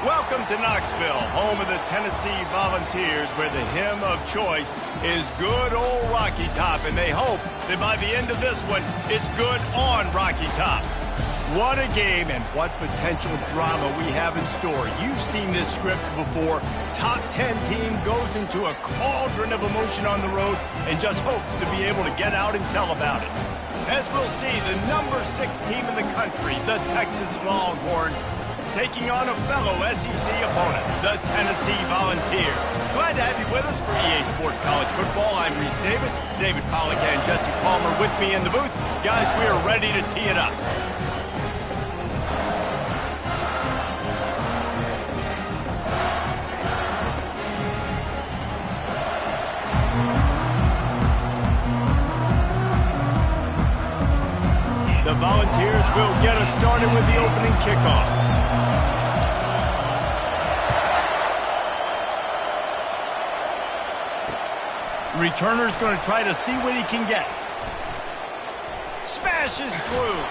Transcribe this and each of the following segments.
Welcome to Knoxville, home of the Tennessee Volunteers, where the hymn of choice is good old Rocky Top, and they hope that by the end of this one, it's good on Rocky Top. What a game and what potential drama we have in store. You've seen this script before. Top 10 team goes into a cauldron of emotion on the road and just hopes to be able to get out and tell about it. As we'll see, the number 6 team in the country, the Texas Longhorns, taking on a fellow SEC opponent, the Tennessee Volunteers. Glad to have you with us for EA Sports College Football. I'm Reese Davis, David Pollack and Jesse Palmer with me in the booth. Guys, we are ready to tee it up. The Volunteers will get us started with the opening kickoff. Returner's going to try to see what he can get. Smashes through.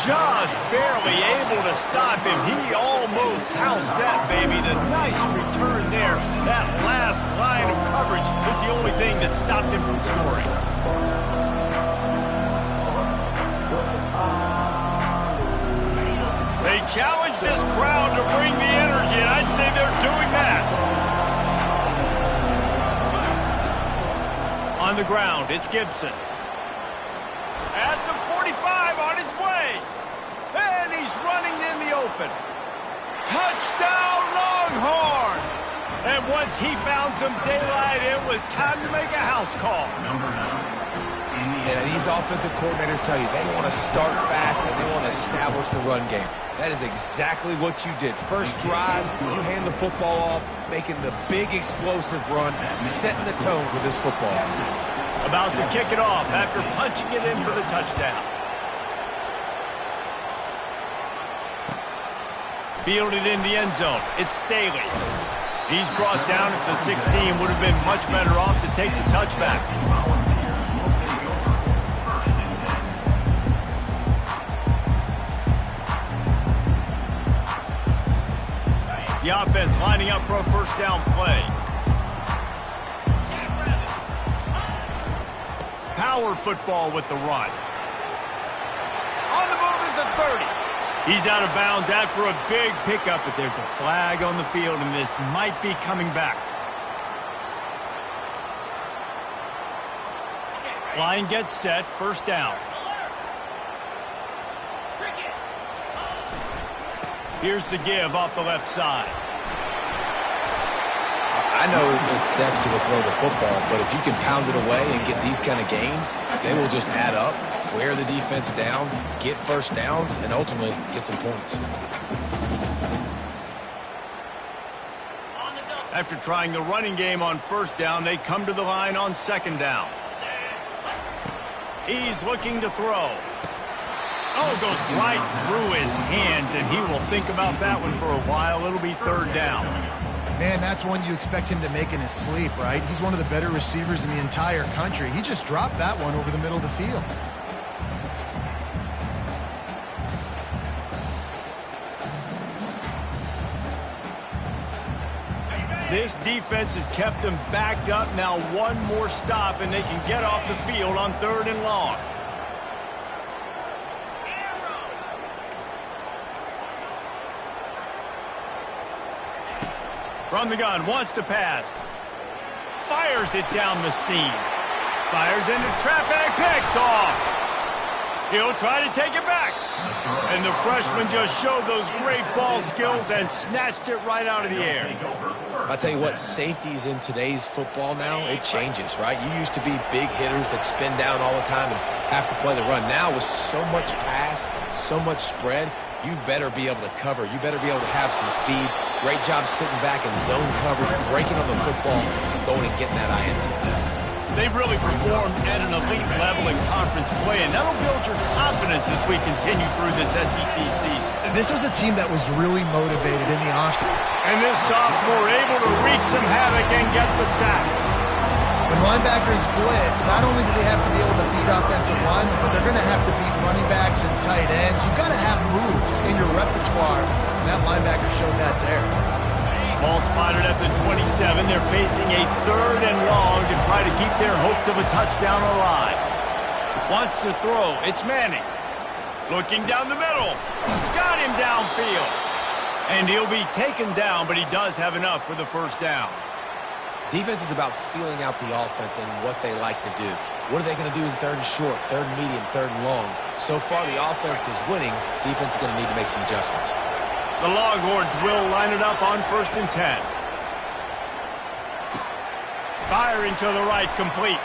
Just barely able to stop him. He almost housed that, baby. The nice return there. That last line of coverage is the only thing that stopped him from scoring. They challenge this crowd to bring the energy, and I'd say they're doing that. On the ground, it's Gibson. At the 45, on his way. And he's running in the open. Touchdown, Longhorns! And once he found some daylight, it was time to make a house call. And these offensive coordinators tell you they want to start fast and they want to establish the run game. That is exactly what you did. First drive, you hand the football off, making the big explosive run, setting the tone for this football. About to kick it off after punching it in for the touchdown. Fielded in the end zone. It's Staley. He's brought down at the 16. Would have been much better off to take the touchback. The offense lining up for a first down play. Power football with the run. On the move is a 30. He's out of bounds after a big pickup, but there's a flag on the field, and this might be coming back. Line gets set, first down. Here's the give off the left side. I know it's sexy to throw the football, but if you can pound it away and get these kind of gains, they will just add up, wear the defense down, get first downs, and ultimately get some points. After trying the running game on first down, they come to the line on second down. He's looking to throw. Oh, goes right through his hands, and he will think about that one for a while. It'll be third down. Man, that's one you expect him to make in his sleep, right? He's one of the better receivers in the entire country. He just dropped that one over the middle of the field. This defense has kept them backed up. Now one more stop, and they can get off the field on third and long. From the gun, wants to pass. Fires it down the seam. Fires into traffic, picked off. He'll try to take it back. And the freshman just showed those great ball skills and snatched it right out of the air. I'll tell you what, safeties in today's football now, it changes, right? You used to be big hitters that spin down all the time and have to play the run. Now with so much pass, so much spread, you better be able to cover. You better be able to have some speed. Great job sitting back in zone coverage, breaking on the football, going and getting that INT. They've really performed at an elite level in conference play, and that'll build your confidence as we continue through this SEC season. This was a team that was really motivated in the offseason. And this sophomore able to wreak some havoc and get the sack. When linebackers blitz, not only do they have to be able to beat offensive linemen, but they're going to have to beat running backs and tight ends. You've got to have moves in your repertoire, and that linebacker showed that there. spotted at the 27. They're facing a 3rd and long to try to keep their hopes of a touchdown alive. Wants to throw. It's Manning. Looking down the middle. Got him downfield. And he'll be taken down, but he does have enough for the first down. Defense is about feeling out the offense and what they like to do. What are they going to do in 3rd and short, 3rd and medium, 3rd and long? So far, the offense is winning. Defense is going to need to make some adjustments. The Longhorns will line it up on 1st and 10. Firing to the right, complete.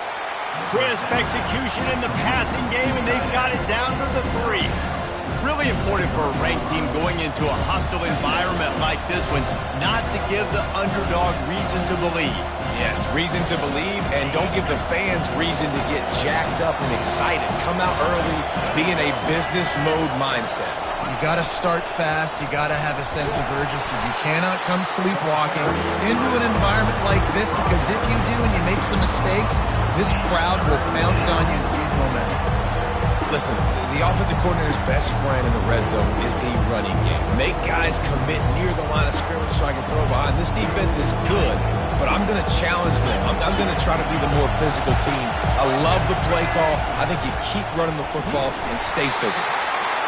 Crisp execution in the passing game, and they've got it down to the 3. Really important for a ranked team going into a hostile environment like this one, not to give the underdog reason to believe. Yes, reason to believe, and don't give the fans reason to get jacked up and excited. Come out early, be in a business mode mindset. You got to start fast. You got to have a sense of urgency. You cannot come sleepwalking into an environment like this, because if you do and you make some mistakes, this crowd will pounce on you and seize momentum. Listen, the offensive coordinator's best friend in the red zone is the running game. Make guys commit near the line of scrimmage so I can throw behind. This defense is good, but I'm going to challenge them. I'm going to try to be the more physical team. I love the play call. I think you keep running the football and stay physical.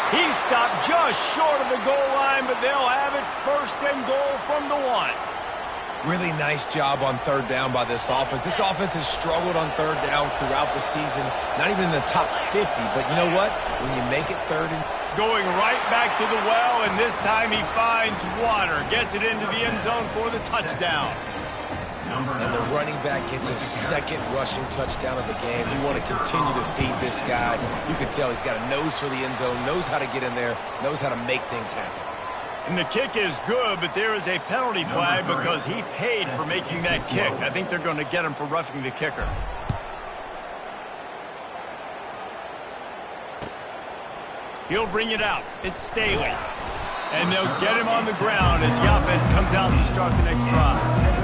He stopped just short of the goal line, but they'll have it 1st and goal from the 1. Really nice job on 3rd down by this offense. This offense has struggled on 3rd downs throughout the season. Not even in the top 50, but you know what? When you make it 3rd and... Going right back to the well, and this time he finds water. Gets it into the end zone for the touchdown. And the running back gets his 2nd rushing touchdown of the game. You want to continue to feed this guy. You can tell he's got a nose for the end zone, knows how to get in there, knows how to make things happen. And the kick is good, but there is a penalty flag because he paid for making that kick. I think they're going to get him for roughing the kicker. He'll bring it out. It's Staley. And they'll get him on the ground as the offense comes out to start the next drive.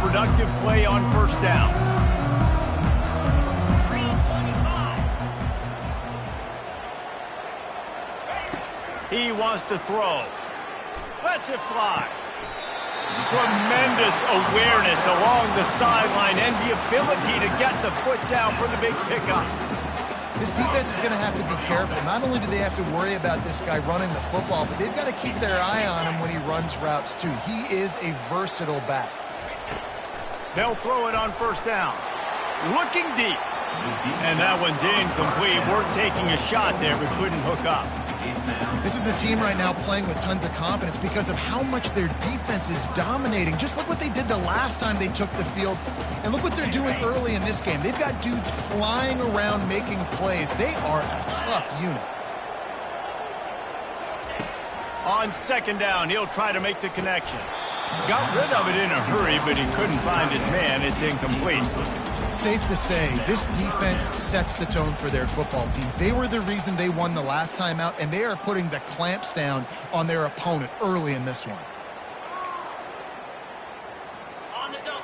Productive play on 1st down. He wants to throw. Lets it fly. Tremendous awareness along the sideline and the ability to get the foot down for the big pickup. This defense is going to have to be careful. Not only do they have to worry about this guy running the football, but they've got to keep their eye on him when he runs routes too. He is a versatile back. They'll throw it on 1st down. Looking deep. And that one's incomplete. Worth taking a shot there, but couldn't hook up. This is a team right now playing with tons of confidence because of how much their defense is dominating. Just look what they did the last time they took the field. And look what they're doing early in this game. They've got dudes flying around making plays. They are a tough unit. On 2nd down, he'll try to make the connection. Got rid of it in a hurry, but he couldn't find his man. It's incomplete. Safe to say, this defense sets the tone for their football team. They were the reason they won the last time out, and they are putting the clamps down on their opponent early in this one.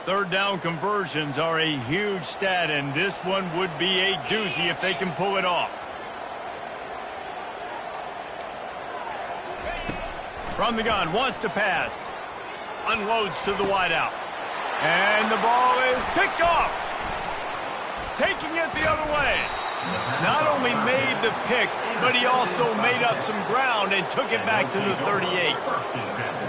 3rd down conversions are a huge stat, and this one would be a doozy if they can pull it off. From the gun, wants to pass. Unloads to the wideout. And the ball is picked off. Taking it the other way. Not only made the pick, but he also made up some ground and took it back to the 38.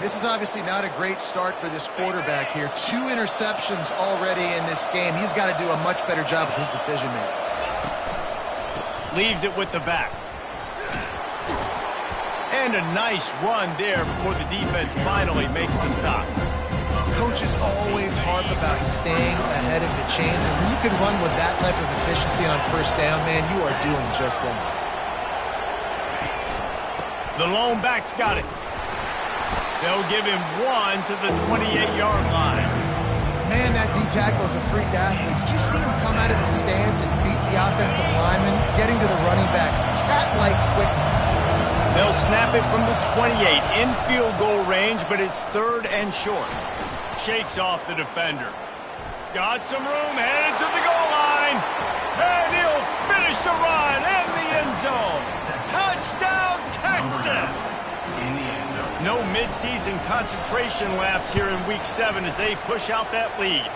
This is obviously not a great start for this quarterback here. 2 interceptions already in this game. He's got to do a much better job with his decision-making. Leaves it with the back. And a nice run there before the defense finally makes the stop. Coaches always harp about staying ahead of the chains, and when you can run with that type of efficiency on 1st down, man, you are doing just that. The lone back's got it. They'll give him 1 to the 28-yard line. Man, that D-tackle is a freak athlete. Did you see him come out of the stance and beat the offensive lineman, getting to the running back? Cat-like quickness. They'll snap it from the 28 in field goal range, but it's 3rd and short. Shakes off the defender. Got some room, headed to the goal line. And he'll finish the run in the end zone. Touchdown, Texas! No midseason concentration laps here in Week 7 as they push out that lead.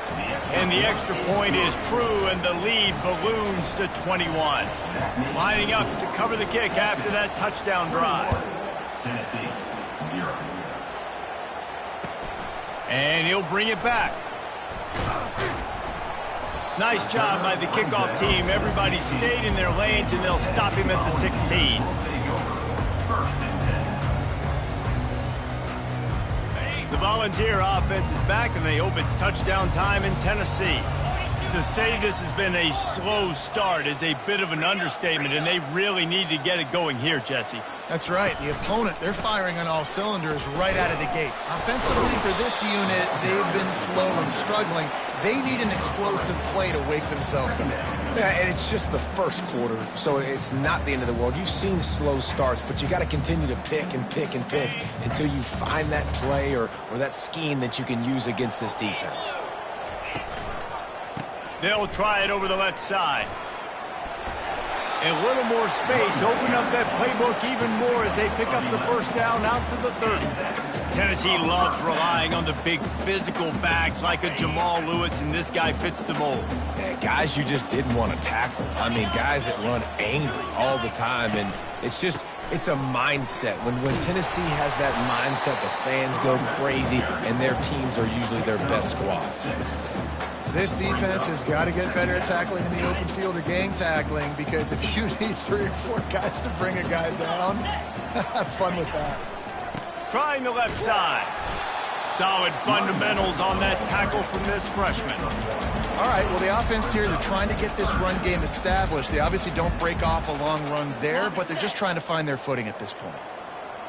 And the extra point is true, and the lead balloons to 21. Lining up to cover the kick after that touchdown drive. Tennessee, 0. And he'll bring it back. Nice job by the kickoff team. Everybody stayed in their lanes, and they'll stop him at the 16. The Volunteer offense is back, and they hope it's touchdown time in Tennessee. To say this has been a slow start is a bit of an understatement, and they really need to get it going here, Jesse. That's right. The opponent, they're firing on all cylinders right out of the gate. Offensively, for this unit, they've been slow and struggling. They need an explosive play to wake themselves up. Yeah, and it's just the first quarter, so it's not the end of the world. You've seen slow starts, but you got to continue to pick and pick and pick until you find that play or that scheme that you can use against this defense. They'll try it over the left side. A little more space, open up that playbook even more as they pick up the first down out to the 30. Tennessee loves relying on the big physical backs like a Jamal Lewis, and this guy fits the mold. Yeah, guys you just didn't want to tackle. I mean, guys that run angry all the time, and it's a mindset. When Tennessee has that mindset, the fans go crazy, and their teams are usually their best squads. This defense has got to get better at tackling in the open field or gang tackling, because if you need 3 or 4 guys to bring a guy down, have fun with that. Trying the left side. Solid fundamentals on that tackle from this freshman. All right, well, the offense here, they're trying to get this run game established. They obviously don't break off a long run there, but they're just trying to find their footing at this point.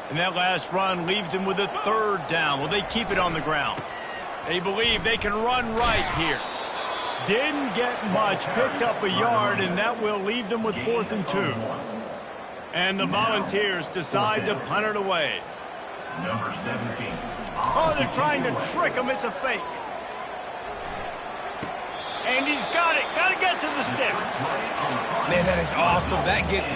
And that last run leaves them with a 3rd down. Will they keep it on the ground? They believe they can run right here. Didn't get much, picked up a yard, and that will leave them with 4th and 2. And the Volunteers decide to punt it away. Number 17. Oh, they're trying to trick him. It's a fake. And he's got it. Got to get to the sticks. Man, that is awesome. That gets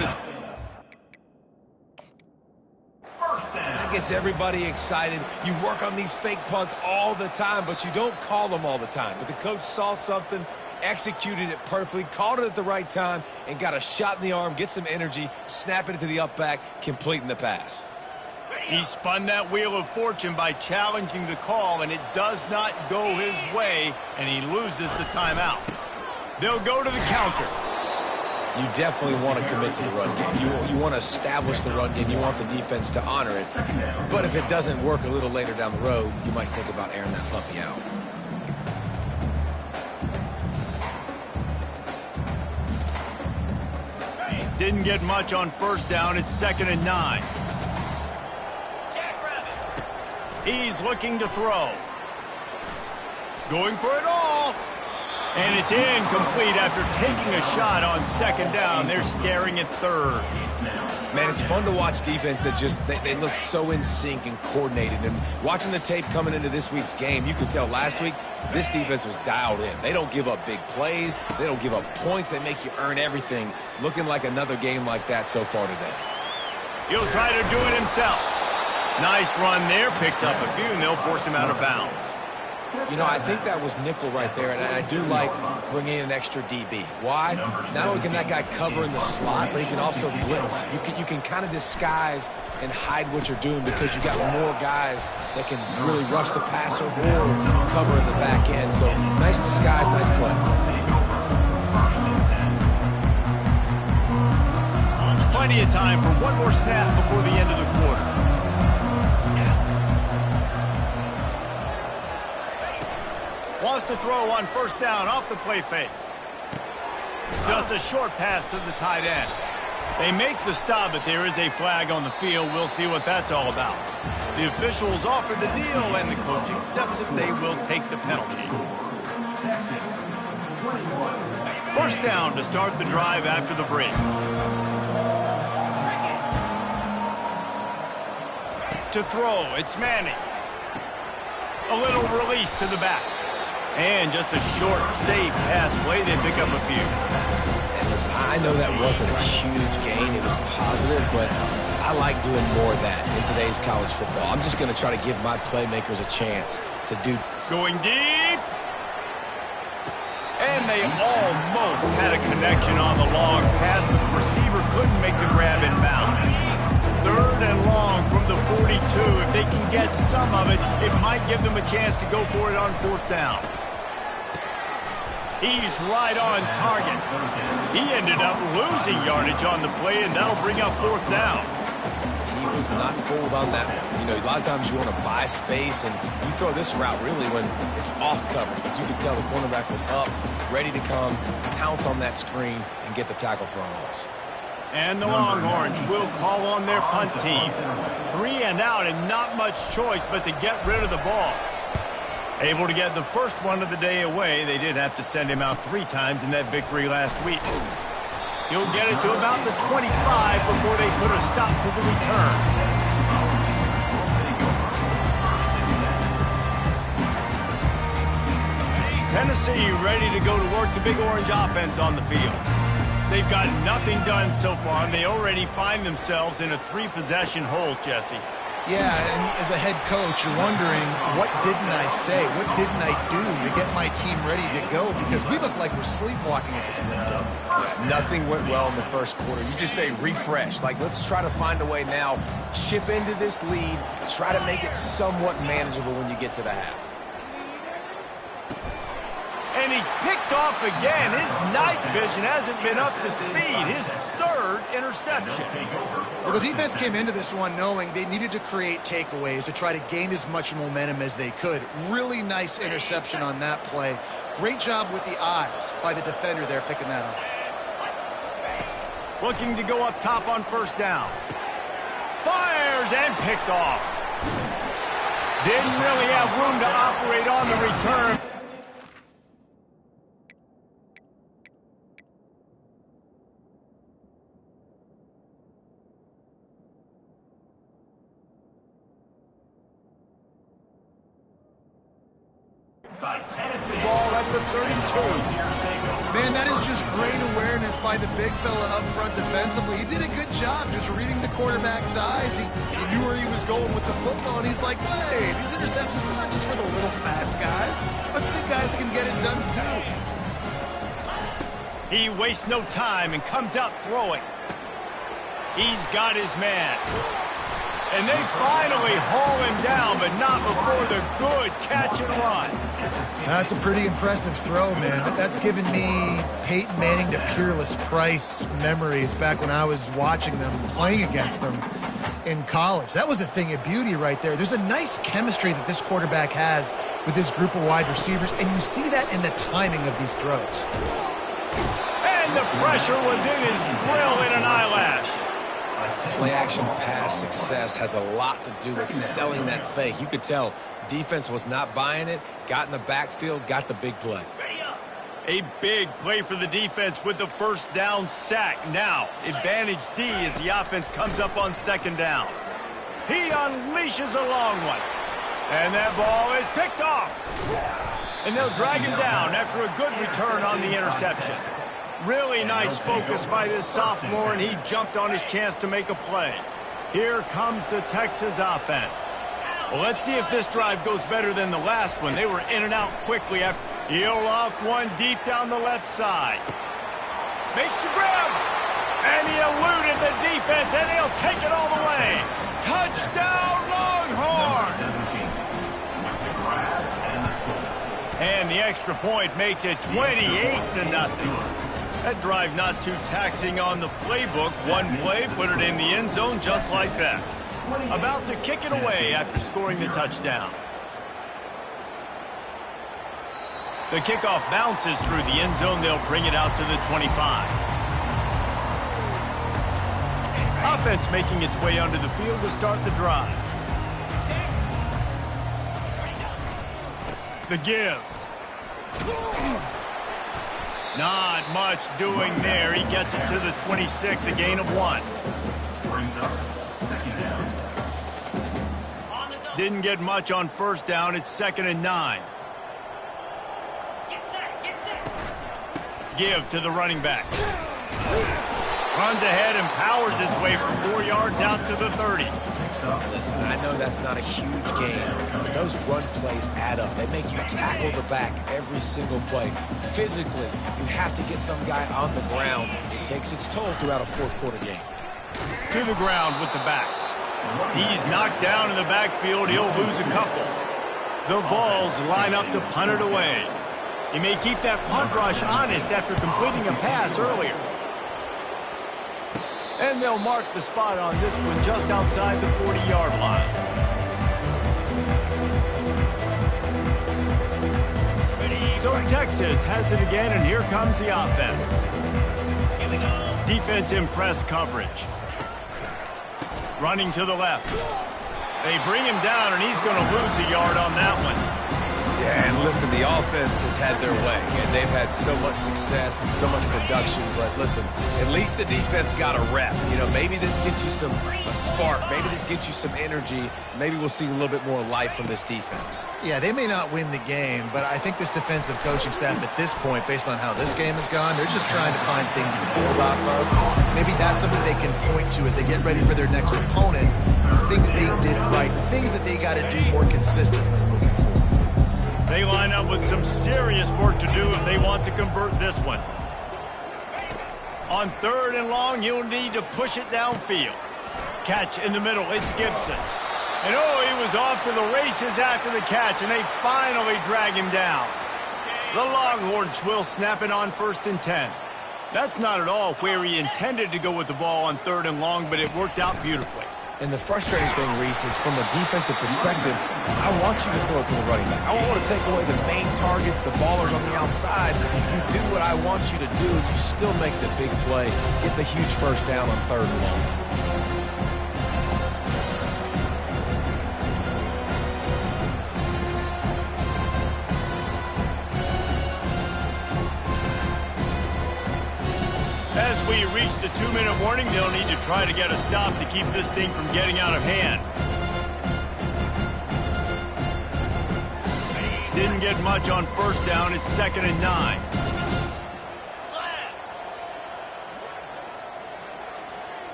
everybody excited. You work on these fake punts all the time, but you don't call them all the time. But the coach saw something, executed it perfectly, called it at the right time, and got a shot in the arm, get some energy, snap it to the up back, completing the pass. He spun that wheel of fortune by challenging the call, and it does not go his way, and he loses the timeout. They'll go to the counter. You definitely want to commit to the run game. You want to establish the run game. You want the defense to honor it. But if it doesn't work a little later down the road, you might think about airing that puppy out. Didn't get much on 1st down. It's 2nd and 9. He's looking to throw. Going for it all. And it's incomplete after taking a shot on 2nd down. They're staring at 3rd. Man, it's fun to watch defense that just, they look so in sync and coordinated. And watching the tape coming into this week's game, you could tell last week this defense was dialed in. They don't give up big plays. They don't give up points. They make you earn everything. Looking like another game like that so far today. He'll try to do it himself. Nice run there. Picks up a few, and they'll force him out of bounds. You know, I think that was nickel right there, and I do like bringing in an extra DB. Why? Not only can that guy cover in the slot, but he can also blitz. You can kind of disguise and hide what you're doing because you got more guys that can really rush the passer or cover in the back end. So nice disguise, nice play. Plenty of time for one more snap before the end of the quarter. Wants to throw on 1st down off the play fake. Just a short pass to the tight end. They make the stop, but there is a flag on the field. We'll see what that's all about. The officials offered the deal, and the coach accepts it. They will take the penalty. 1st down to start the drive after the break. To throw, it's Manning. A little release to the back. And just a short, safe pass play, they pick up a few. And listen, I know that wasn't a huge gain. It was positive, but I like doing more of that in today's college football. I'm just going to try to give my playmakers a chance to do. Going deep. And they almost had a connection on the long pass, but the receiver couldn't make the grab in bounds. 3rd and long from the 42. If they can get some of it, it might give them a chance to go for it on 4th down. He's right on target. He ended up losing yardage on the play, and that'll bring up 4th down. He was not fooled on that one. You know, a lot of times you want to buy space, and you throw this route really when it's off cover. Because you can tell the cornerback was up, ready to come, pounce on that screen, and get the tackle for a loss. And the Longhorns will call on their punt team. 3 and out and not much choice but to get rid of the ball. Able to get the first one of the day away. They did have to send him out 3 times in that victory last week. He'll get it to about the 25 before they put a stop to the return. Tennessee ready to go to work the Big Orange offense on the field. They've got nothing done so far, and they already find themselves in a 3-possession hole, Jesse. Yeah, and as a head coach, you're wondering, what didn't I say? What didn't I do to get my team ready to go? Because we look like we're sleepwalking at this point. Nothing went well in the first quarter. You just say refresh. Like, let's try to find a way now, chip into this lead, try to make it somewhat manageable when you get to the half. And he's picked off again. His night vision hasn't been up to speed. His 3rd interception. Well, the defense came into this one knowing they needed to create takeaways to try to gain as much momentum as they could. Really nice interception on that play. Great job with the eyes by the defender there picking that off. Looking to go up top on 1st down. Fires and picked off. Didn't really have room to operate on the return. Ball at the 32. Man, that is just great awareness by the big fella up front defensively. He did a good job just reading the quarterback's eyes. He knew where he was going with the football, and he's like, wait, these interceptions, they're not just for the little fast guys. Us big guys can get it done too. He wastes no time and comes out throwing. He's got his man. And they finally haul him down, but not before the good catch and run. That's a pretty impressive throw, man. That's given me Peyton Manning to Peerless Price memories back when I was watching them, playing against them in college. That was a thing of beauty right there. There's a nice chemistry that this quarterback has with his group of wide receivers, and you see that in the timing of these throws. And the pressure was in his grill in an eyelash. Play-action pass success has a lot to do with selling that fake. You could tell defense was not buying it, got in the backfield, got the big play. A big play for the defense with the 1st down sack. Now, advantage D as the offense comes up on 2nd down. He unleashes a long one. And that ball is picked off. And they'll drag him down after a good return on the interception. Really nice focus by this sophomore, and he jumped on his chance to make a play. Here comes the Texas offense. Well, let's see if this drive goes better than the last one. They were in and out quickly after. He'll loft one deep down the left side. Makes the grab. And he eluded the defense, and he'll take it all the way. Touchdown, Longhorns! And the extra point makes it 28-0. That drive not too taxing on the playbook. One play, put it in the end zone just like that. About to kick it away after scoring the touchdown. The kickoff bounces through the end zone. They'll bring it out to the 25. Offense making its way onto the field to start the drive. The give. Not much doing there. He gets it to the 26, a gain of 1. Didn't get much on 1st down. It's 2nd and 9. Give to the running back. Runs ahead and powers his way from 4 yards out to the 30. Listen, I know that's not a huge gain. Those run plays add up. They make you tackle the back every single play. Physically, you have to get some guy on the ground. It takes its toll throughout a fourth-quarter game. To the ground with the back. He's knocked down in the backfield. He'll lose a couple. The Vols line up to punt it away. He may keep that punt rush honest after completing a pass earlier. And they'll mark the spot on this one just outside the 40-yard line. So Texas has it again, and here comes the offense. Defense in press coverage. Running to the left. They bring him down, and he's going to lose a yard on that one. Yeah, and listen, the offense has had their way, and they've had so much success and so much production. But listen, at least the defense got a rep. You know, maybe this gets you a spark. Maybe this gets you some energy. Maybe we'll see a little bit more life from this defense. Yeah, they may not win the game, but I think this defensive coaching staff at this point, based on how this game has gone, they're just trying to find things to build off of. Maybe that's something they can point to as they get ready for their next opponent, of things they did right, things that they got to do more consistently moving forward. They line up with some serious work to do if they want to convert this one. On 3rd and long, you'll need to push it downfield. Catch in the middle, it's Gibson. And oh, he was off to the races after the catch, and they finally drag him down. The Longhorns will snap it on 1st and 10. That's not at all where he intended to go with the ball on 3rd and long, but it worked out beautifully. And the frustrating thing, Reese, is from a defensive perspective, I want you to throw it to the running back. I want to take away the main targets, the ballers on the outside. You do what I want you to do, and you still make the big play. Get the huge first down on 3rd and long. As we reach the 2-minute warning, they'll need to try to get a stop to keep this thing from getting out of hand. Didn't get much on 1st down. It's 2nd and 9.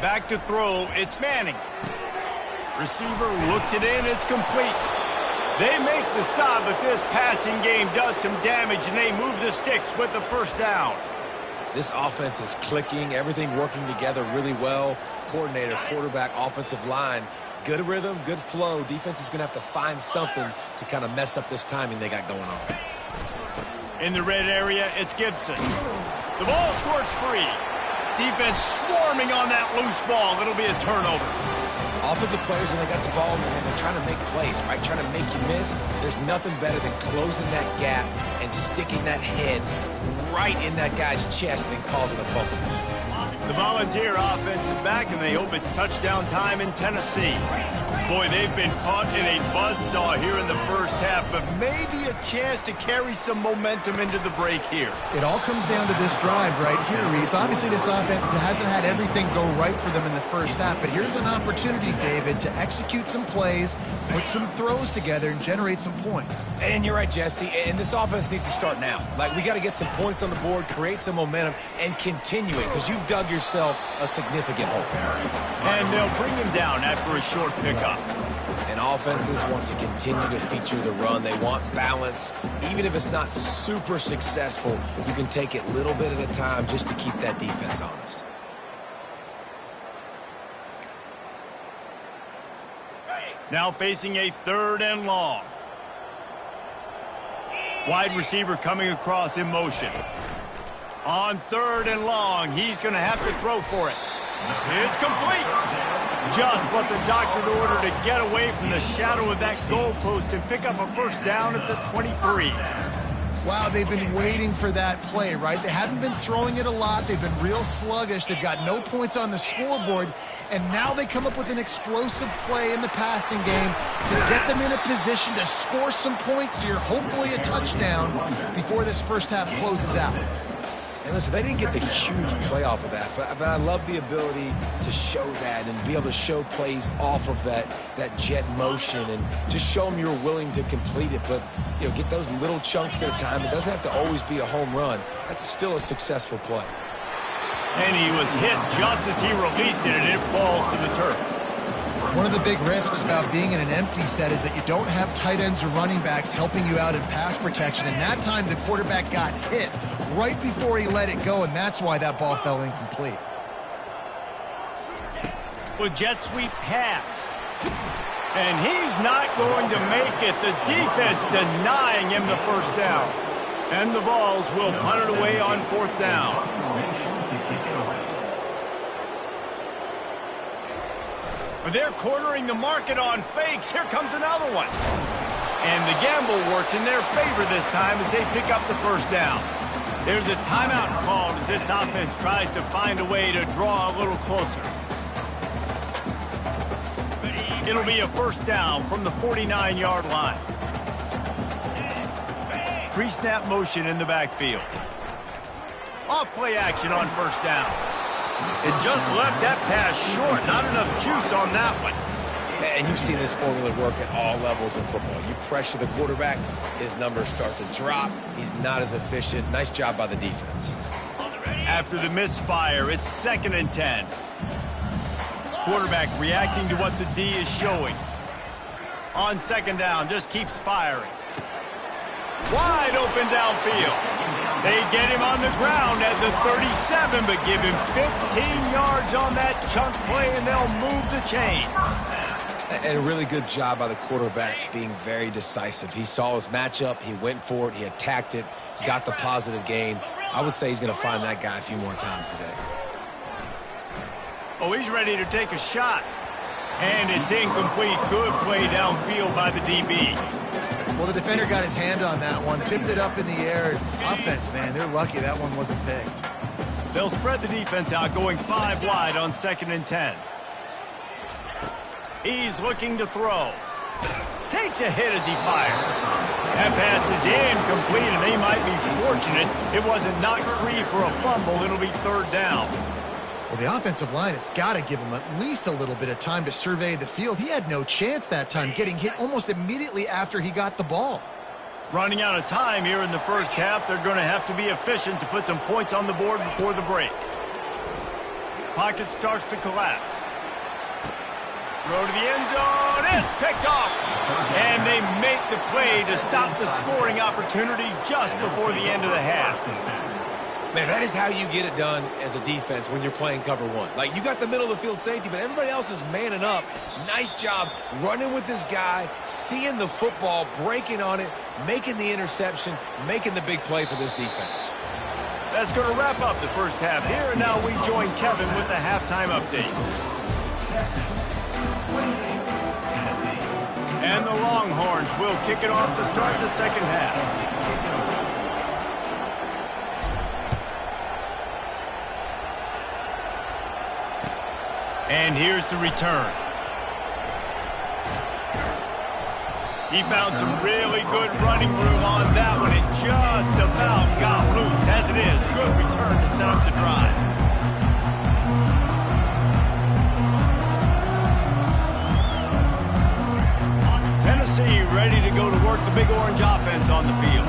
Back to throw. It's Manning. Receiver looks it in. It's complete. They make the stop, but this passing game does some damage, and they move the sticks with the 1st down. This offense is clicking, everything working together really well. Coordinator, quarterback, offensive line, good rhythm, good flow. Defense is going to have to find something to kind of mess up this timing they got going on. In the red area, it's Gibson. The ball squirts free. Defense swarming on that loose ball. It'll be a turnover. Offensive players, when they got the ball in their hand, they're trying to make plays, right? Trying to make you miss. There's nothing better than closing that gap and sticking that head right in that guy's chest and causing a fumble. The Volunteer offense is back, and they hope it's touchdown time in Tennessee. Boy, they've been caught in a buzzsaw here in the 1st half, but maybe a chance to carry some momentum into the break here. It all comes down to this drive right here, Reese. Obviously, this offense hasn't had everything go right for them in the 1st half, but here's an opportunity, David, to execute some plays, put some throws together, and generate some points. And you're right, Jesse, and this offense needs to start now. Like, we got to get some points on the board, create some momentum, and continue it, because you've dug yourself a significant hole. And they'll bring him down after a short pickup. And offenses want to continue to feature the run. They want balance. Even if it's not super successful, you can take it little bit at a time just to keep that defense honest. Now facing a 3rd and long. Wide receiver coming across in motion. On 3rd and long, he's going to have to throw for it. It's complete. Just what the doctor ordered to get away from the shadow of that goalpost and pick up a 1st down at the 23. Wow, they've been waiting for that play, right? They haven't been throwing it a lot. They've been real sluggish. They've got no points on the scoreboard. And now they come up with an explosive play in the passing game to get them in a position to score some points here, hopefully a touchdown, before this 1st half closes out. And listen, they didn't get the huge play off of that, but I love the ability to show that and be able to show plays off of that jet motion and just show them you're willing to complete it. But, you know, get those little chunks at a time. It doesn't have to always be a home run. That's still a successful play. And he was hit just as he released it, and it falls to the turf. One of the big risks about being in an empty set is that you don't have tight ends or running backs helping you out in pass protection. And that time the quarterback got hit right before he let it go, and that's why that ball fell incomplete. With jet sweep pass. And he's not going to make it. The defense denying him the first down. And the Vols will punt it away on 4th down. They're cornering the market on fakes. Here comes another one. And the gamble works in their favor this time as they pick up the first down. There's a timeout called as this offense tries to find a way to draw a little closer. It'll be a first down from the 49-yard line. Pre-snap motion in the backfield. Off play action on first down. It just left that pass short. Not enough juice on that one. And you've seen this formula work at all levels of football. You pressure the quarterback, his numbers start to drop. He's not as efficient. Nice job by the defense. After the misfire, it's 2nd and 10. Quarterback reacting to what the D is showing. On 2nd down, just keeps firing. Wide open downfield. They get him on the ground at the 37, but give him 15 yards on that chunk play, and they'll move the chains. And a really good job by the quarterback being very decisive. He saw his matchup, he went for it, he attacked it, got the positive gain. I would say he's going to find that guy a few more times today. Oh, he's ready to take a shot. And it's incomplete. Good play downfield by the DB. Well, the defender got his hand on that one, tipped it up in the air. Offense, man, they're lucky that one wasn't picked. They'll spread the defense out, going 5 wide on 2nd and 10. He's looking to throw. Takes a hit as he fires. That pass is incomplete, and they might be fortunate it wasn't knocked free for a fumble. It'll be 3rd down. Well, the offensive line has got to give him at least a little bit of time to survey the field. He had no chance that time, getting hit almost immediately after he got the ball. Running out of time here in the first half, they're going to have to be efficient to put some points on the board before the break. Pocket starts to collapse. Throw to the end zone. It's picked off. And they make the play to stop the scoring opportunity just before the end of the half. Man, that is how you get it done as a defense when you're playing cover 1. Like, you got the middle of the field safety, but everybody else is manning up. Nice job running with this guy, seeing the football, breaking on it, making the interception, making the big play for this defense. That's going to wrap up the first half here, and now we join Kevin with the halftime update. And the Longhorns will kick it off to start the second half. And here's the return. He found some really good running room on that one. It just about got loose. As it is, good return to set up the drive. Tennessee ready to go to work the Big Orange offense on the field.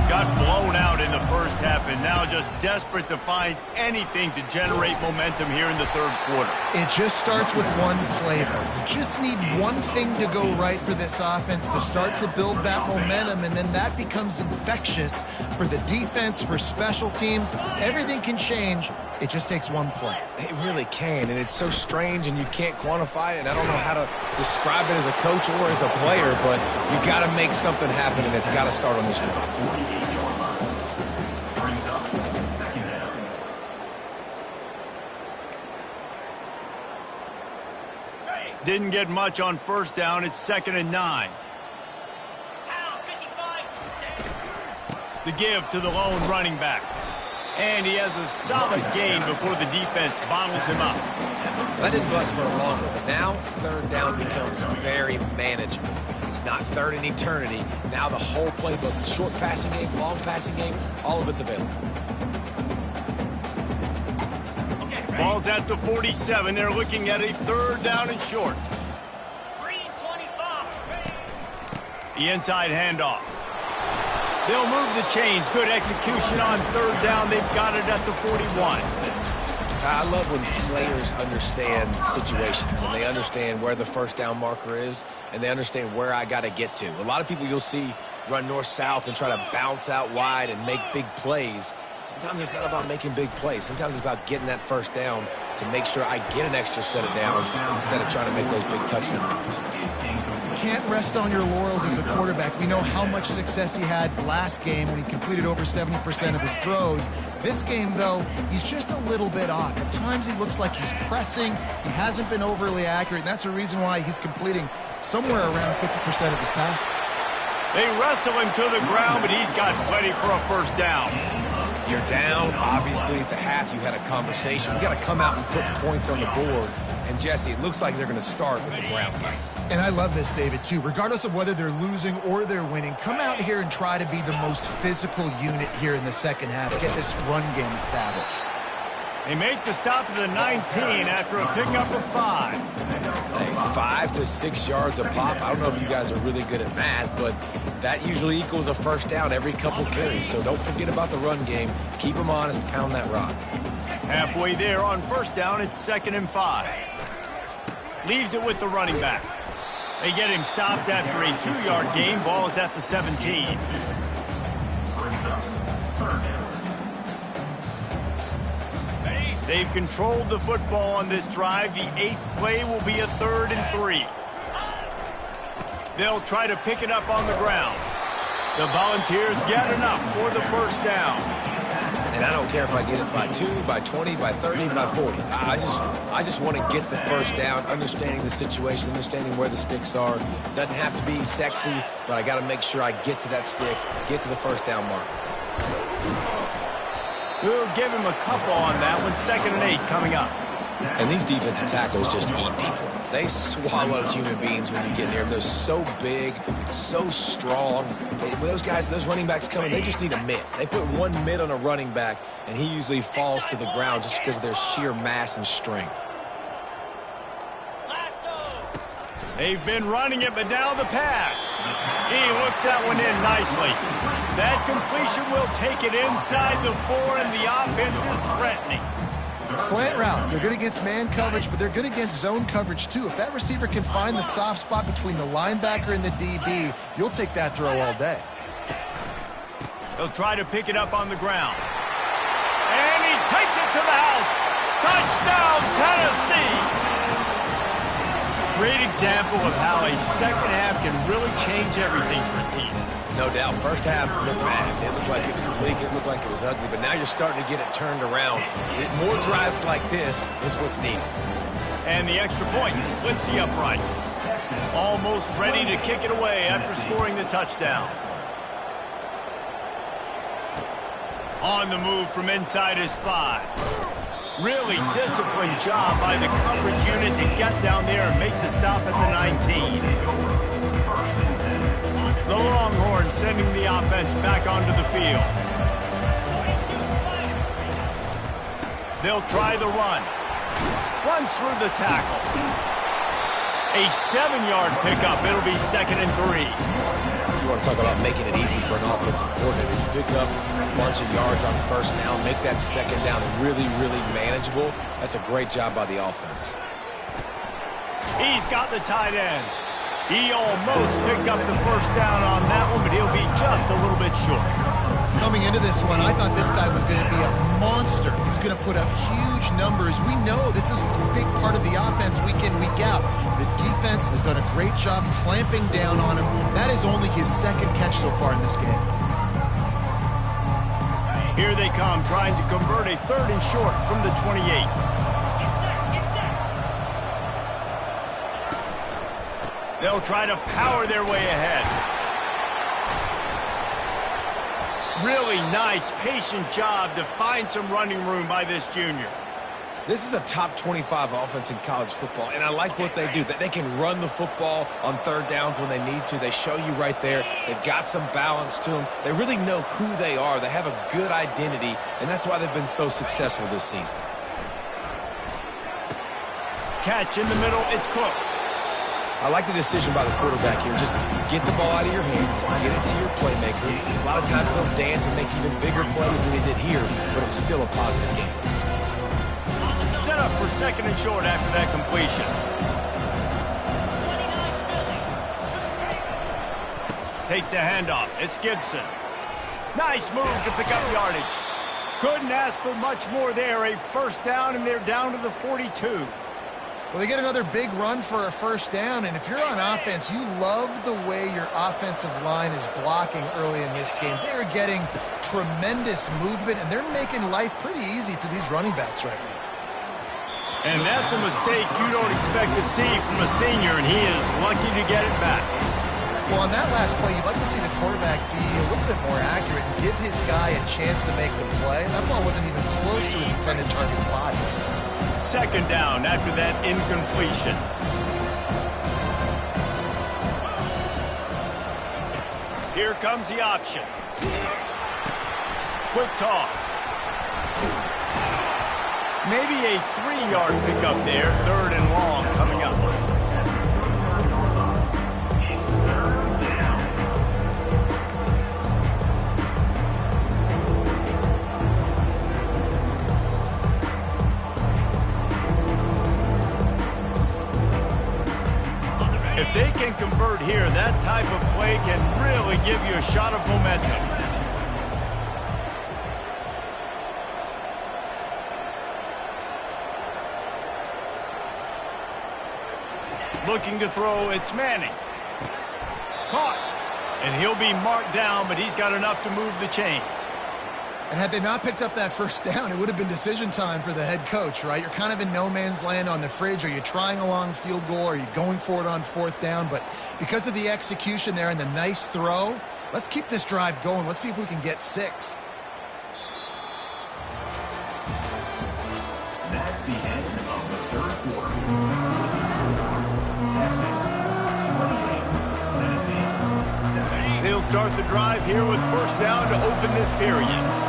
Got blown out in the first half and now just desperate to find anything to generate momentum here in the third quarter. It just starts with one play, though. You just need one thing to go right for this offense to start to build that momentum, and then that becomes infectious for the defense, for special teams. Everything can change. It just takes one play. It really can, and it's so strange, and you can't quantify it, and I don't know how to describe it as a coach or as a player, but you got to make something happen, and it's got to start on this drive. Didn't get much on first down. It's 2nd and 9. The give to the lone running back. And he has a solid gain before the defense bottles him up. That didn't bust for a long one, but now 3rd down becomes very manageable. It's not 3rd in eternity. Now the whole playbook, short passing game, long passing game, all of it's available. Ball's at the 47. They're looking at a third down and short. The inside handoff. They'll move the chains. Good execution on third down. They've got it at the 41. I love when players understand situations and they understand where the first down marker is and they understand where I got to get to. A lot of people you'll see run north-south and try to bounce out wide and make big plays. Sometimes it's not about making big plays. Sometimes it's about getting that first down to make sure I get an extra set of downs instead of trying to make those big touchdown runs. Can't rest on your laurels as a quarterback. We know how much success he had last game when he completed over 70% of his throws. This game, though, he's just a little bit off. At times he looks like he's pressing. He hasn't been overly accurate, and that's a reason why he's completing somewhere around 50% of his passes. They wrestle him to the ground, but he's got plenty for a first down. You're down. Obviously, at the half, you had a conversation. We got to come out and put points on the board. And, Jesse, it looks like they're going to start with the ground game. And I love this, David, too. Regardless of whether they're losing or they're winning, come out here and try to be the most physical unit here in the second half. Get this run game established. They make the stop at the 19 after a pickup of 5. Hey, 5 to 6 yards a pop. I don't know if you guys are really good at math, but that usually equals a first down every couple carries. So don't forget about the run game. Keep them honest. Pound that rock. Halfway there on first down, it's 2nd and 5. Leaves it with the running back. They get him stopped after a 2-yard gain. Ball is at the 17. They've controlled the football on this drive. The 8th play will be a 3rd and 3. They'll try to pick it up on the ground. The Volunteers get enough for the first down. And I don't care if I get it by 2, by 20, by 30, by 40. I just want to get the first down, understanding the situation, understanding where the sticks are. Doesn't have to be sexy, but I got to make sure I get to that stick, get to the first down mark. We'll give him a couple on that one. 2nd and 8 coming up. And these defensive tackles just eat people. They swallow human beings when you get near them. They're so big, so strong. When those guys, those running backs come in, they just need a mitt. They put one mitt on a running back, and he usually falls to the ground just because of their sheer mass and strength. They've been running it, but now the pass. He looks that one in nicely. That completion will take it inside the 4, and the offense is threatening. Slant routes, they're good against man coverage, but they're good against zone coverage too. If that receiver can find the soft spot between the linebacker and the DB, you'll take that throw all day. They'll try to pick it up on the ground. And he takes it to the house. Touchdown, Tennessee! Great example of how a second half can really change everything for a team. No doubt. First half looked bad. It looked like it was bleak. It looked like it was ugly. But now you're starting to get it turned around. More drives like this is what's needed. And the extra point splits the upright. Almost ready to kick it away after scoring the touchdown. On the move from inside his 5. Really disciplined job by the coverage unit to get down there and make the stop at the 19. The Longhorns sending the offense back onto the field. They'll try the run. Runs through the tackle. A 7-yard pickup. It'll be 2nd and 3. You want to talk about making it easy for an offensive coordinator. You pick up a bunch of yards on first down, make that second down really, really manageable. That's a great job by the offense. He's got the tight end. He almost picked up the first down on that one, but he'll be just a little bit short. Coming into this one, I thought this guy was going to be a monster. He was going to put up huge numbers. We know this is a big part of the offense week in, week out. The defense has done a great job clamping down on him. That is only his 2nd catch so far in this game. Here they come, trying to convert a 3rd and short from the 28. They'll try to power their way ahead. Really nice, patient job to find some running room by this junior. This is a top 25 offense in college football, and I like what they do. They can run the football on 3rd downs when they need to. They show you right there. They've got some balance to them. They really know who they are. They have a good identity, and that's why they've been so successful this season. catch in the middle. It's Cook. I like the decision by the quarterback here. Just get the ball out of your hands, get it to your playmaker. A lot of times they'll dance and make even bigger plays than they did here, but it was still a positive game. Set up for second and short after that completion. Takes the handoff. It's Gibson. Nice move to pick up yardage. Couldn't ask for much more there. A first down, and they're down to the 42. Well, they get another big run for a first down, and if you're on offense, you love the way your offensive line is blocking early in this game. They're getting tremendous movement, and they're making life pretty easy for these running backs right now. And that's a mistake you don't expect to see from a senior, and he is lucky to get it back. Well, on that last play, you'd like to see the quarterback be a little bit more accurate and give his guy a chance to make the play. That ball wasn't even close to his intended target's body. Second down after that incompletion. Here comes the option. Quick toss. Maybe a 3-yard pickup there. Third and long coming up. If they can convert here, that type of play can really give you a shot of momentum. Looking to throw, it's Manning. Caught. And he'll be marked down, but he's got enough to move the chains. And had they not picked up that first down, it would have been decision time for the head coach, right? You're kind of in no man's land on the fridge. Are you trying a long field goal? Are you going for it on fourth down? But because of the execution there and the nice throw, let's keep this drive going. Let's see if we can get 6. That's the end of the third quarter. Texas 28, Tennessee 7. They'll start the drive here with first down to open this period.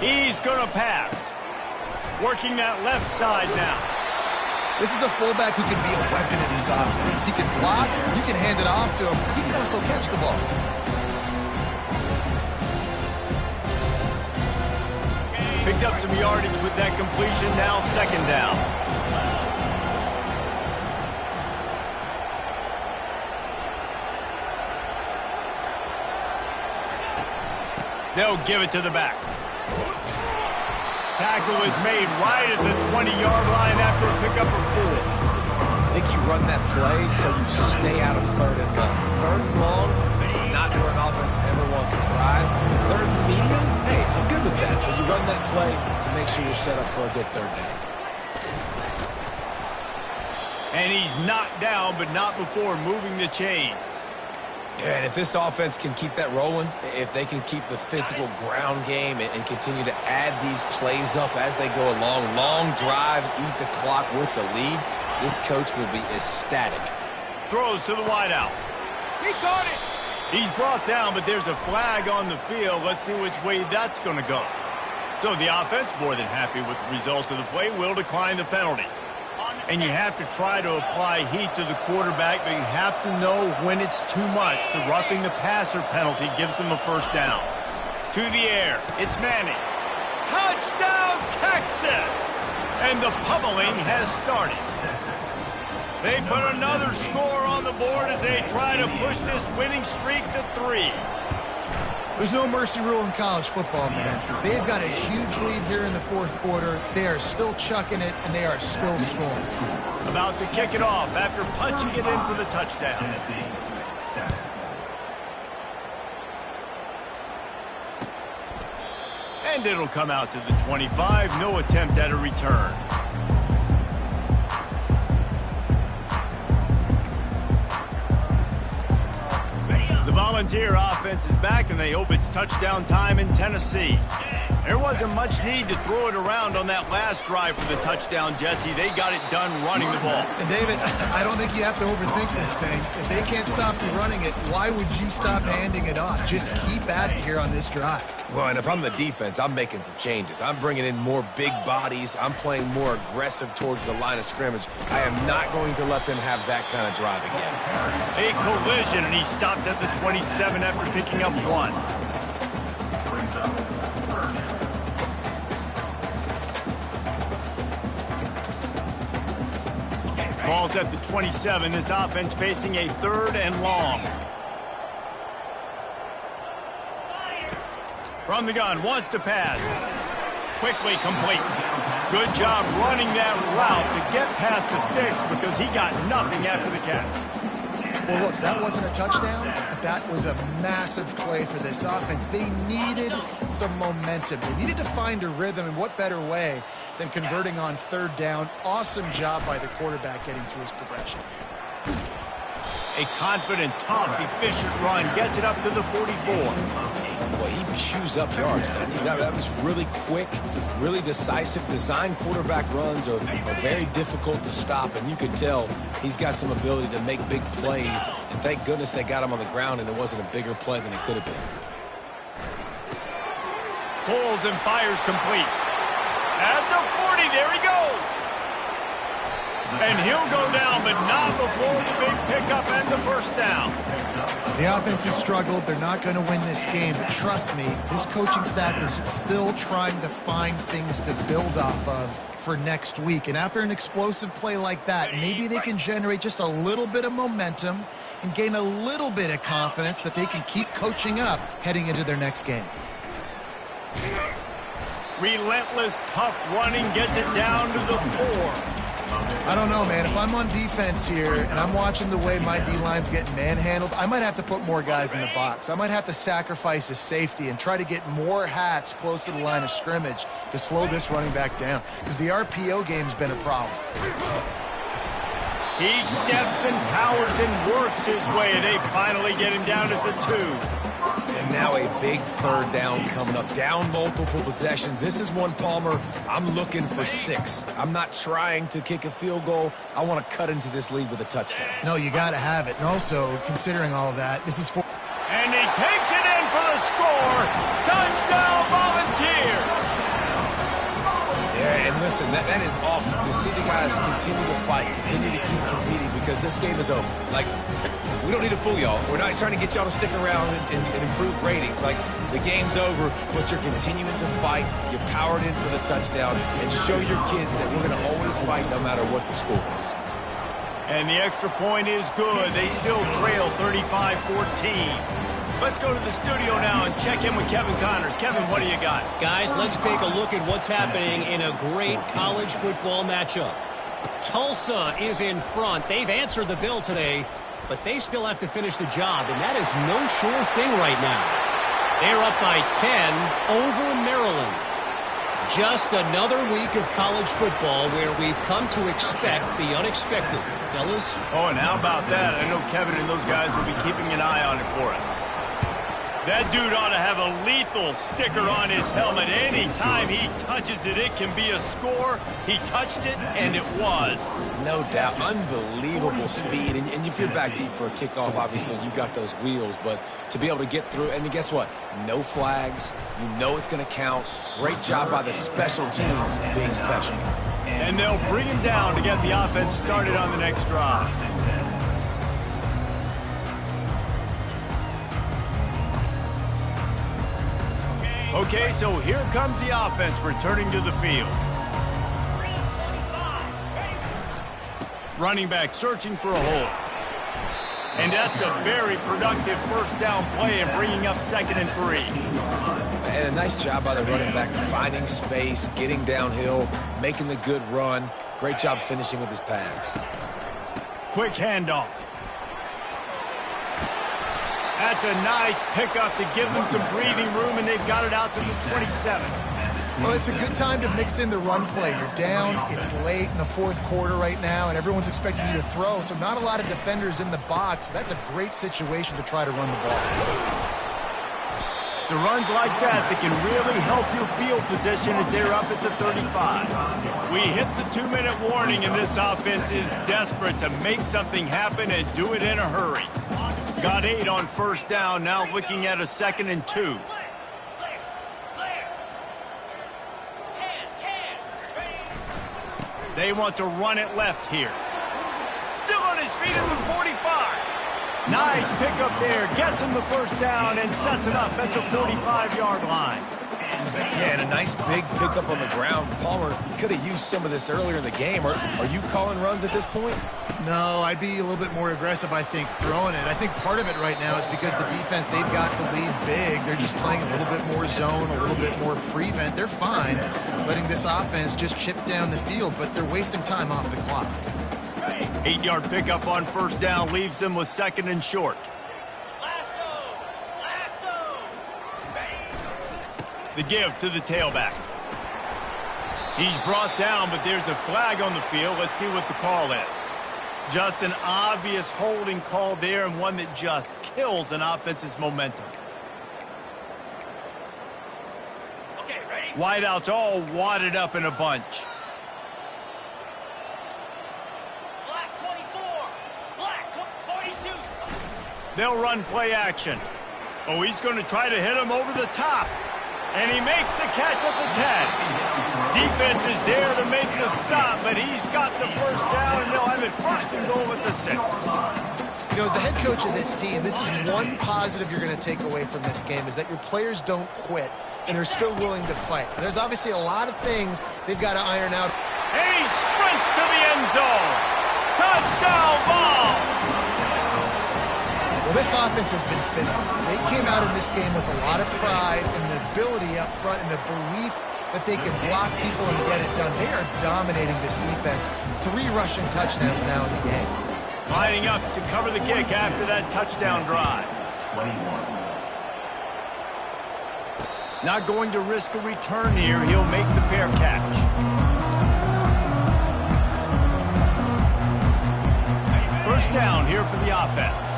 He's going to pass. Working that left side now. This is a fullback who can be a weapon in this offense. He can block, you can hand it off to him, he can also catch the ball. Picked up some yardage with that completion, now second down. They'll give it to the back. Tackle is made right at the 20-yard line after a pickup of 4. I think you run that play so you stay out of third and long. Third and long is not where an offense ever wants to thrive. Third and medium, hey, I'm good with that. So you run that play to make sure you're set up for a good third down. And he's knocked down, but not before moving the chains. Yeah, and if this offense can keep that rolling, if they can keep the physical ground game and continue to add these plays up as they go along, long drives, eat the clock with the lead, this coach will be ecstatic. Throws to the wideout. He caught it. He's brought down, but there's a flag on the field. Let's see which way that's going to go. So the offense, more than happy with the result of the play, will decline the penalty. And you have to try to apply heat to the quarterback, but you have to know when it's too much. The roughing the passer penalty gives them a first down. To the air, it's Manning. Touchdown, Texas! And the pummeling has started. They put another score on the board as they try to push this winning streak to 3. There's no mercy rule in college football, man. They've got a huge lead here in the fourth quarter. They are still chucking it, and they are still scoring. About to kick it off after punching it in for the touchdown. Tennessee 7. And it'll come out to the 25. No attempt at a return. The Volunteer offense is back, and they hope it's touchdown time in Tennessee. There wasn't much need to throw it around on that last drive for the touchdown, Jesse. They got it done running the ball. And David, I don't think you have to overthink this thing. If they can't stop you running it, why would you stop handing it off? Just keep at it here on this drive. Well, and if I'm the defense, I'm making some changes. I'm bringing in more big bodies. I'm playing more aggressive towards the line of scrimmage. I am not going to let them have that kind of drive again. A collision, and he stopped at the 27 after picking up 1. Brings up third. Ball's at the 27. This offense facing a 3rd and long. From the gun, wants to pass. Quickly complete. Good job running that route to get past the sticks because he got nothing after the catch. Well, look, that wasn't a touchdown, but that was a massive play for this offense. They needed some momentum. They needed to find a rhythm, and what better way than converting on 3rd down. Awesome job by the quarterback getting through his progression. A confident, tough, efficient run gets it up to the 44. Well, he chews up yards, doesn't he? That was really quick, really decisive. Design quarterback runs are very difficult to stop, and you could tell he's got some ability to make big plays. And thank goodness they got him on the ground and it wasn't a bigger play than it could have been. Pulls and fires complete. At the 40, there he goes. And he'll go down, but not before the big pickup and the 1st down. The offense has struggled. They're not going to win this game, but trust me, this coaching staff is still trying to find things to build off of for next week. And after an explosive play like that, maybe they can generate just a little bit of momentum and gain a little bit of confidence that they can keep coaching up heading into their next game. Relentless, tough running gets it down to the 4. I don't know, man. If I'm on defense here and I'm watching the way my D-line's getting manhandled, I might have to put more guys in the box. I might have to sacrifice a safety and try to get more hats close to the line of scrimmage to slow this running back down, because the RPO game's been a problem. He steps and powers and works his way. They finally get him down to the 2. And now a big 3rd down coming up. Down multiple possessions. This is one, Palmer, I'm looking for 6. I'm not trying to kick a field goal. I want to cut into this lead with a touchdown. No, you got to have it. And also, considering all of that, this is for... And he takes it in for the score. Touchdown, Volunteers. Yeah, and listen, that is awesome to see the guys continue to fight, continue to keep competing, because this game is over. Like, we don't need to fool y'all. We're not trying to get y'all to stick around and improve ratings. Like, the game's over, but you're continuing to fight. You powered in for the touchdown, and show your kids that we're going to always fight no matter what the score is. And the extra point is good. They still trail 35-14. Let's go to the studio now and check in with Kevin Connors. Kevin, what do you got? Guys, let's take a look at what's happening in a great college football matchup. Tulsa is in front. They've answered the bell today, but they still have to finish the job, and that is no sure thing right now. They're up by 10 over Maryland. Just another week of college football where we've come to expect the unexpected. Fellas? Oh, and how about that? I know Kevin and those guys will be keeping an eye on it for us. That dude ought to have a lethal sticker on his helmet. Anytime he touches it, it can be a score. He touched it, and it was. No doubt. Unbelievable speed. And if you're back deep for a kickoff, obviously you've got those wheels. But to be able to get through, and guess what? No flags. You know it's going to count. Great job by the special teams being special. And they'll bring him down to get the offense started on the next drive. Okay, so here comes the offense returning to the field. Running back searching for a hole. And that's a very productive 1st down play and bringing up 2nd and 3. And a nice job by the running back, finding space, getting downhill, making the good run. Great job finishing with his pads. Quick handoff. That's a nice pickup to give them some breathing room, and they've got it out to the 27. Well, it's a good time to mix in the run play. You're down, it's late in the 4th quarter right now, and everyone's expecting you to throw, so not a lot of defenders in the box. That's a great situation to try to run the ball. It's the runs like that that can really help your field position as they're up at the 35. We hit the 2-minute warning, and this offense is desperate to make something happen and do it in a hurry. Got 8 on first down, now looking at a 2nd and 2. They want to run it left here. Still on his feet at the 45. Nice pickup there. Gets him the first down and sets it up at the 45-yard line. Yeah, and a nice big pickup on the ground. Palmer could have used some of this earlier in the game. Are you calling runs at this point? No, I'd be a little bit more aggressive, I think, throwing it. I think part of it right now is because the defense, they've got the lead big. They're just playing a little bit more zone, a little bit more prevent. They're fine letting this offense just chip down the field, but they're wasting time off the clock. 8-yard pickup on first down leaves them with 2nd and short. The give to the tailback. He's brought down, but there's a flag on the field. Let's see what the call is. Just an obvious holding call there, and one that just kills an offense's momentum. Okay, ready? Wideouts all wadded up in a bunch. Black 24. Black 42. They'll run play action. Oh, he's going to try to hit him over the top. And he makes the catch at the 10. Defense is there to make the stop, but he's got the first down, and they'll have it 1st and goal at the 6. You know, as the head coach of this team, this is one positive you're going to take away from this game, is that your players don't quit, and they're still willing to fight. There's obviously a lot of things they've got to iron out. And he sprints to the end zone. Touchdown ball! Well, this offense has been physical. They came out in this game with a lot of pride and an ability up front and a belief that they can block people and get it done. They are dominating this defense. 3 rushing touchdowns now in the game. Lining up to cover the kick after that touchdown drive. 21. Not going to risk a return here. He'll make the fair catch. First down here for the offense.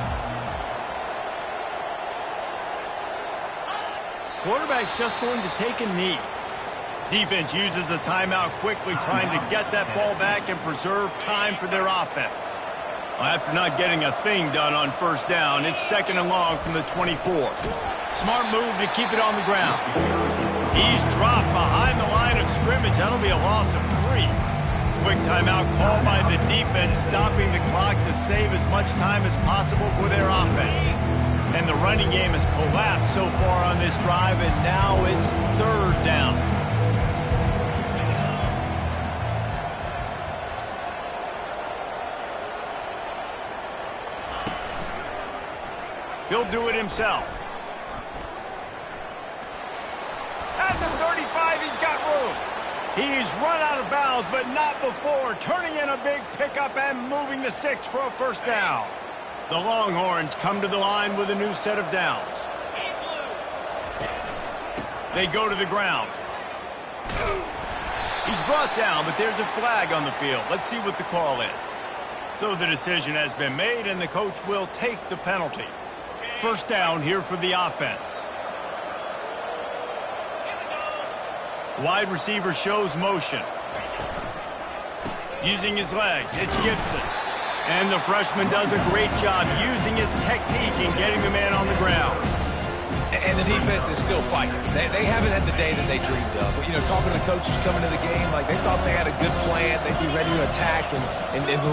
Quarterback's just going to take a knee. Defense uses a timeout quickly, trying to get that ball back and preserve time for their offense. Well, after not getting a thing done on first down, it's 2nd and long from the 24. Smart move to keep it on the ground. He's dropped behind the line of scrimmage. That'll be a loss of 3. Quick timeout called by the defense, stopping the clock to save as much time as possible for their offense. And the running game has collapsed so far on this drive, and now it's 3rd down. He'll do it himself. At the 35, he's got room. He's run out of bounds, but not before, turning in a big pickup and moving the sticks for a first down. The Longhorns come to the line with a new set of downs. They go to the ground. He's brought down, but there's a flag on the field. Let's see what the call is. So the decision has been made, and the coach will take the penalty. First down here for the offense. Wide receiver shows motion. Using his legs, it's Gibson. And the freshman does a great job using his technique and getting the man on the ground. And the defense is still fighting. They haven't had the day that they dreamed of. But, you know, talking to the coaches coming to the game, like they thought they had a good plan. They'd be ready to attack and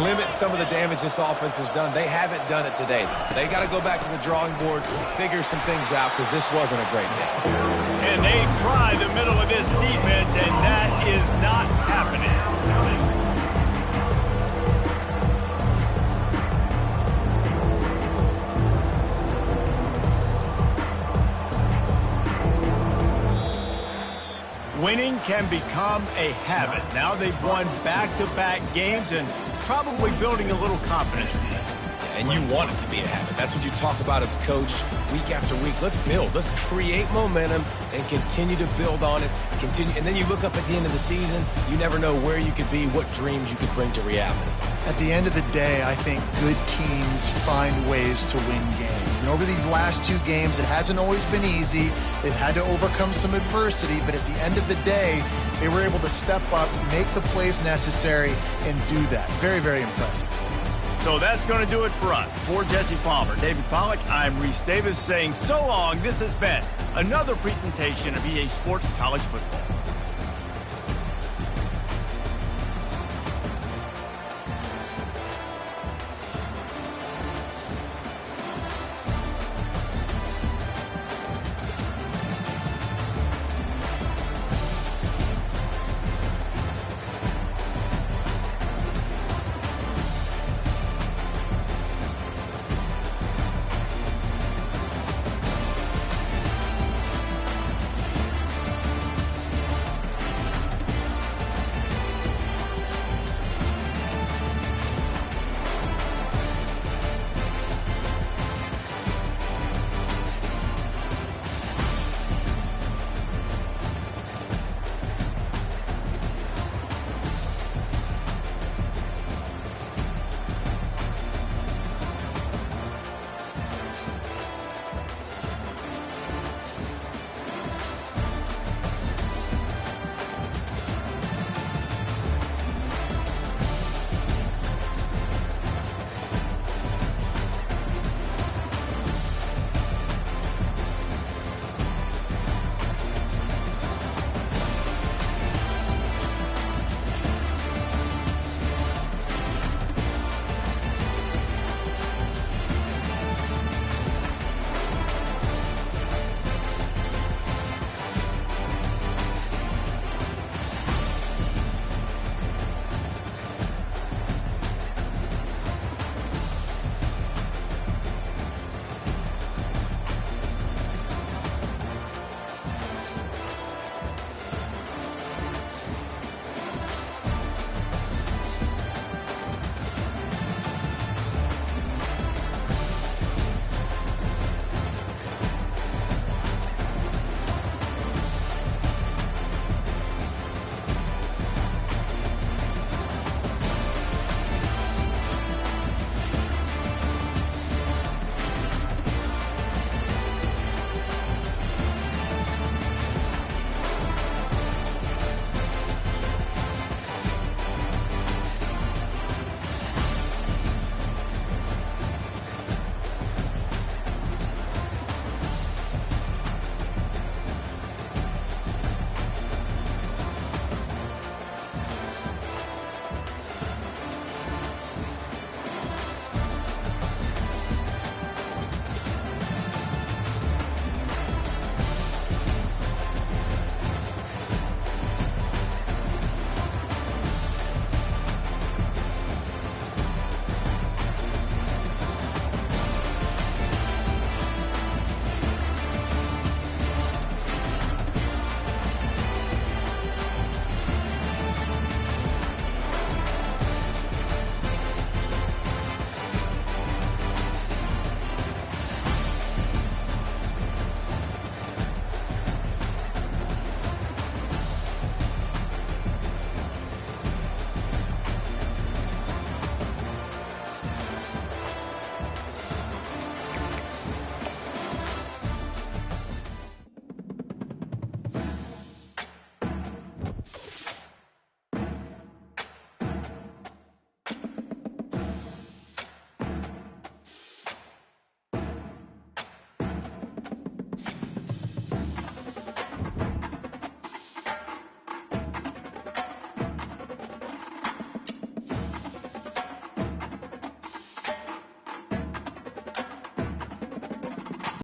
limit some of the damage this offense has done. They haven't done it today, though. They got to go back to the drawing board, figure some things out, because this wasn't a great day. And they try the middle of this defense, and that is not happening. Winning can become a habit. Now they've won back-to-back games and probably building a little confidence. and you want it to be a habit. That's what you talk about as a coach week after week. Let's build. Let's create momentum and continue to build on it. And then you look up at the end of the season, you never know where you could be, what dreams you could bring to reality. At the end of the day, I think good teams find ways to win games. And over these last 2 games, it hasn't always been easy. They've had to overcome some adversity, but at the end of the day, they were able to step up, make the plays necessary, and do that. Very, very impressive. So that's going to do it for us. For Jesse Palmer, David Pollack, I'm Reese Davis saying so long. This has been another presentation of EA Sports College Football.